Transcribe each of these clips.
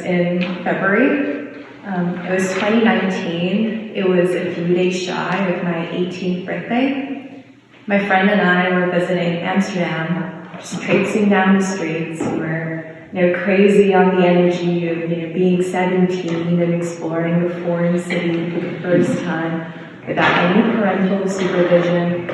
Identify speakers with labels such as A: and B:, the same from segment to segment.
A: in February. It was 2019. It was a few days shy of my 18th birthday. My friend and I were visiting Amsterdam, just traipsing down the streets. We were, crazy on the energy of, being 17 and exploring a foreign city for the first time without any parental supervision.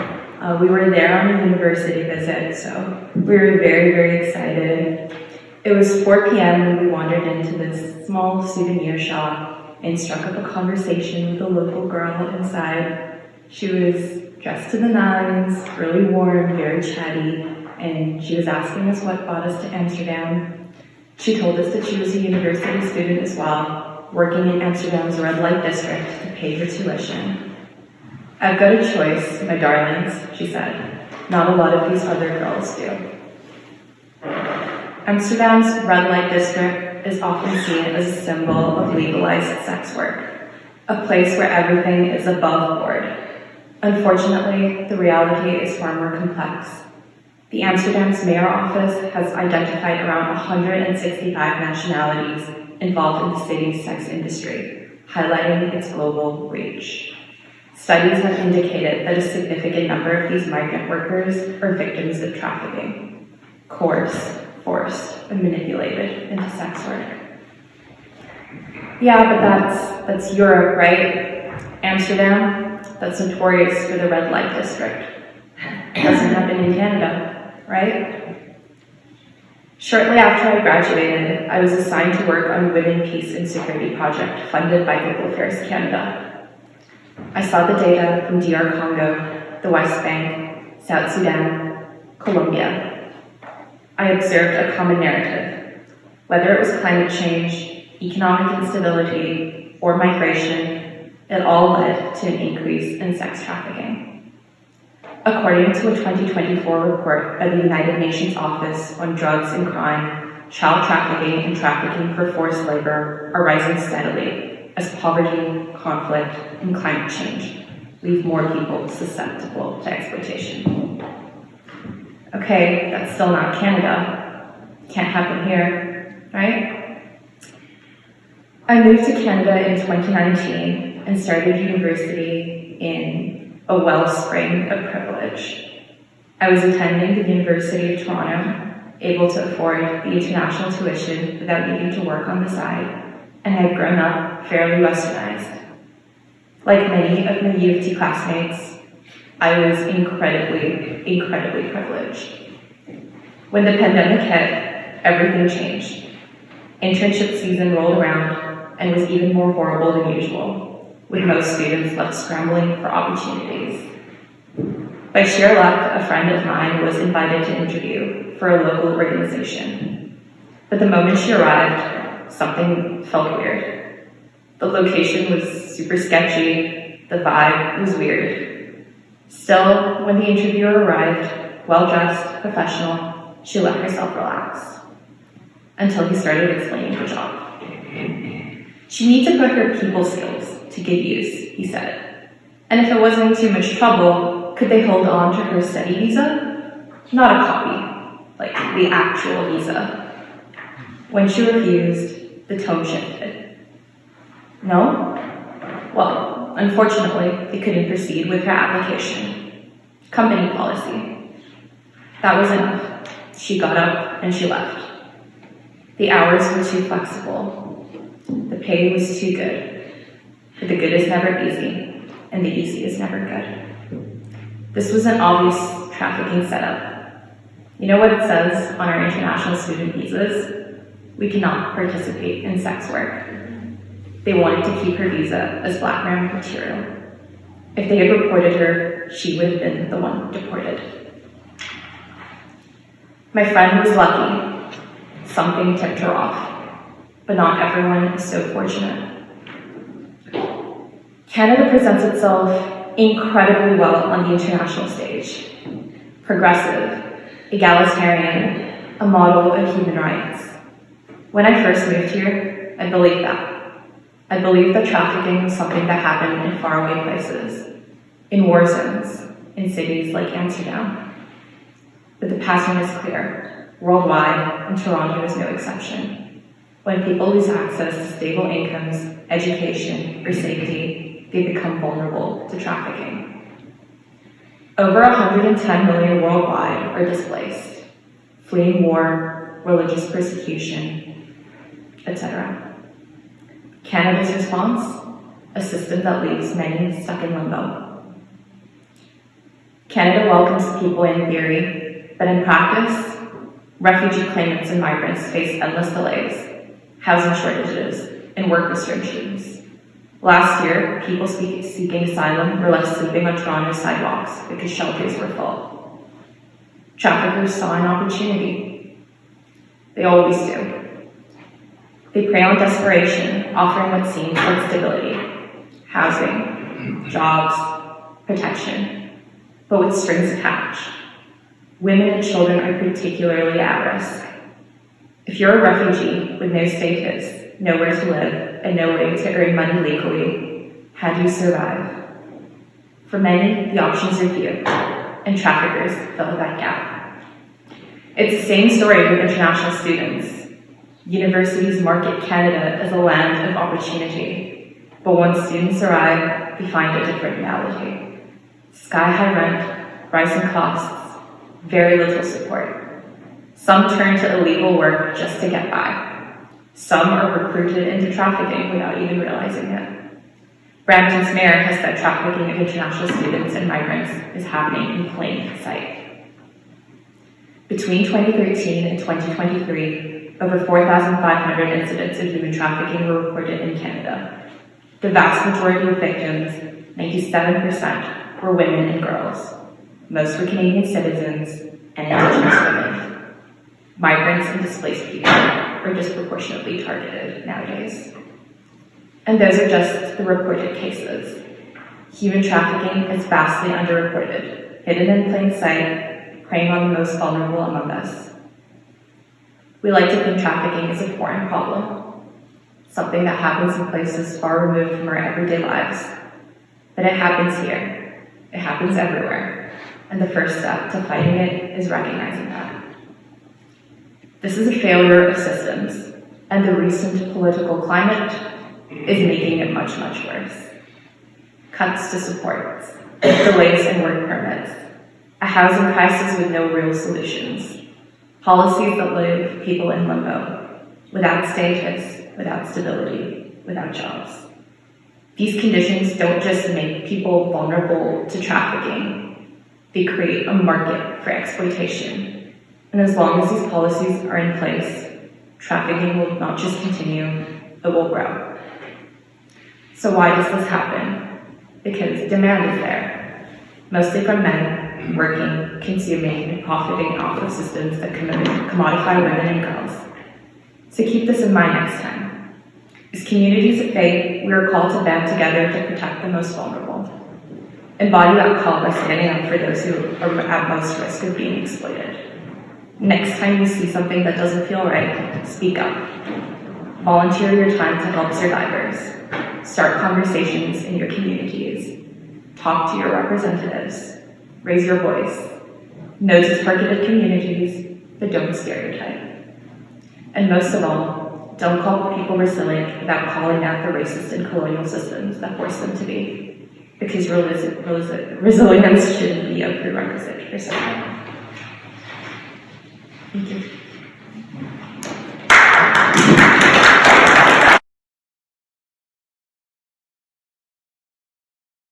A: We were there on a university visit, so we were very, very excited. It was 4 p.m. when we wandered into this small souvenir shop and struck up a conversation with a local girl inside. She was dressed to the nines, really warm, very chatty, and she was asking us what brought us to Amsterdam. She told us that she was a university student as well, working in Amsterdam's red light district to pay her tuition. "I've got a choice, my darlings," she said. "Not a lot of these other girls do." Amsterdam's red light district is often seen as a symbol of legalized sex work, a place where everything is above board. Unfortunately, the reality is far more complex. The Amsterdam's mayor office has identified around 165 nationalities involved in the city's sex industry, highlighting its global reach. Studies have indicated that a significant number of these migrant workers are victims of trafficking, coerced, forced, and manipulated into sex work. Yeah, but that's Europe, right? Amsterdam, that's notorious for the red light district. It doesn't happen in Canada, right? Shortly after I graduated, I was assigned to work on a Women, Peace and Security project funded by Global Affairs Canada. I saw the data from DR Congo, the West Bank, South Sudan, Colombia. I observed a common narrative. Whether it was climate change, economic instability, or migration, it all led to an increase in sex trafficking. According to a 2024 report by the United Nations Office on Drugs and Crime, child trafficking and trafficking for forced labor are rising steadily as poverty, conflict, and climate change leave more people susceptible to exploitation. Okay, that's still not Canada. Can't happen here, right? I moved to Canada in 2019 and started university in a wellspring of privilege. I was attending the University of Toronto, able to afford the international tuition without needing to work on the side, and I had grown up fairly westernized. Like many of my U of T classmates, I was incredibly, incredibly privileged. When the pandemic hit, everything changed. Internship season rolled around and was even more horrible than usual, with most students left scrambling for opportunities. By sheer luck, a friend of mine was invited to interview for a local organization. But the moment she arrived, something felt weird. The location was super sketchy, the vibe was weird. Still, when the interviewer arrived, well-dressed, professional, she let herself relax. Until he started explaining the job. She needs to put her people skills to good use, he said. And if it wasn't too much trouble, could they hold on to her study visa? Not a copy, like the actual visa. When she refused, the tone shifted. No? Well, unfortunately, they couldn't proceed with her application. Company policy. That was enough. She got up and she left. The hours were too flexible. The pay was too good. But the good is never easy, and the easy is never good. This was an obvious trafficking setup. You know what it says on our international student visas? We cannot participate in sex work. They wanted to keep her visa as blackmail material. If they had reported her, she would have been the one deported. My friend was lucky. Something tipped her off. But not everyone is so fortunate. Canada presents itself incredibly well on the international stage. Progressive, egalitarian, a model of human rights. When I first moved here, I believed that. I believed that trafficking was something that happened in faraway places, in war zones, in cities like Amsterdam. But the pattern is clear, worldwide, and Toronto is no exception. When people lose access to stable incomes, education, or safety, they become vulnerable to trafficking. Over 110 million worldwide are displaced, fleeing war, religious persecution, etc. Canada's response? A system that leaves many stuck in limbo. Canada welcomes people in theory, but in practice, refugee claimants and migrants face endless delays, housing shortages, and work restrictions. Last year, people seeking asylum were left sleeping on Toronto sidewalks because shelters were full. Traffickers saw an opportunity. They always do. They prey on desperation, offering what seems like stability, housing, jobs, protection, but with strings attached. Women and children are particularly at risk. If you're a refugee with no status, nowhere to live, and no way to earn money legally, how do you survive? For many, the options are few, and traffickers fill that gap. It's the same story with international students. Universities market Canada as a land of opportunity, but once students arrive, they find a different reality. Sky-high rent, rising costs, very little support. Some turn to illegal work just to get by. Some are recruited into trafficking without even realizing it. Brampton's mayor has said trafficking of international students and migrants is happening in plain sight. Between 2013 and 2023, over 4,500 incidents of human trafficking were reported in Canada. The vast majority of victims, 97%, were women and girls. Most were Canadian citizens and Indigenous women. Migrants and displaced people are disproportionately targeted nowadays. And those are just the reported cases. Human trafficking is vastly underreported, hidden in plain sight, preying on the most vulnerable among us. We like to think trafficking is a foreign problem, something that happens in places far removed from our everyday lives. But it happens here. It happens everywhere. And the first step to fighting it is recognizing that. This is a failure of systems, and the recent political climate is making it much, much worse. Cuts to supports, delays in work permits, a housing crisis with no real solutions, policies that leave people in limbo, without status, without stability, without jobs. These conditions don't just make people vulnerable to trafficking, they create a market for exploitation. And as long as these policies are in place, trafficking will not just continue, it will grow. So why does this happen? Because demand is there, mostly from men working, consuming, and profiting off of systems that commodify women and girls. So keep this in mind next time. As communities of faith, we are called to band together to protect the most vulnerable. Embody that call by standing up for those who are at most risk of being exploited. Next time you see something that doesn't feel right, speak up. Volunteer your time to help survivors. Start conversations in your communities. Talk to your representatives. Raise your voice. Know to targeted communities, but don't stereotype. And most of all, don't call people resilient without calling out the racist and colonial systems that force them to be. Because resilience shouldn't be a prerequisite for survival.